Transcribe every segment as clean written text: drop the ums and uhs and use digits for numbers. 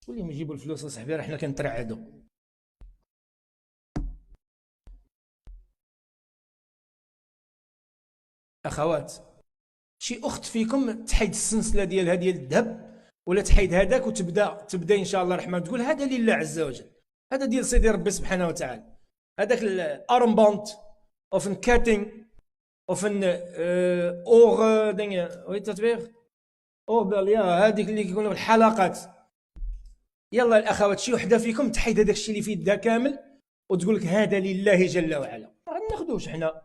قول لهم يجيبوا الفلوس اصاحبي، راه حنا كنترعدوا. اخوات، شي اخت فيكم تحيد السلسله ديالها ديال الذهب، ولا تحيد هذاك وتبدا ان شاء الله الرحمن تقول هذا لله عز وجل، هذا ديال سيدي ربي سبحانه وتعالى. هذاك الارمبونت اوف كاتينغ اوف اور دينغ وي تطبيق او باليا، هذيك اللي كيقولوا الحلقات. يلا الاخوات، شي وحده فيكم تحيد هذاك الشيء اللي في يدها كامل وتقول لك هذا لله جل وعلا. ما غناخذوش حنا،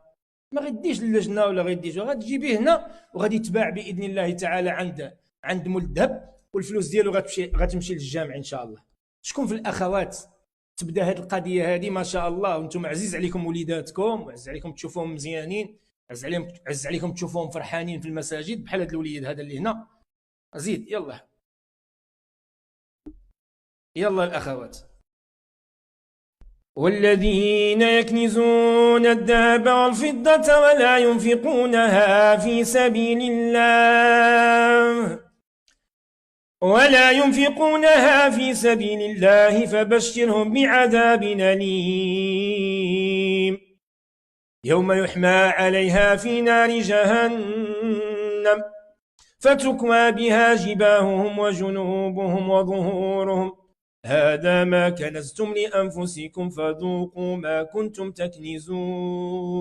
ما غيديش للجنه ولا غيديش، غتجيبيه هنا وغادي يتباع باذن الله تعالى عند مول الذهب، والفلوس ديالو غتمشي للجامع ان شاء الله. شكون في الاخوات تبدا هذه القضيه هذه ما شاء الله، وانتم عزيز عليكم وليداتكم، وعز عليكم تشوفوهم مزيانين، عز عليكم تشوفوهم فرحانين في المساجد بحال هذا الوليد هذا اللي هنا. زيد يلا، يلا الاخوات. والذين يكنزون الذهب والفضة ولا ينفقونها في سبيل الله فبشرهم بعذاب أليم يوم يحمى عليها في نار جهنم فتكوى بها جباههم وجنوبهم وظهورهم هذا ما كنزتم لأنفسكم فذوقوا ما كنتم تكنزون.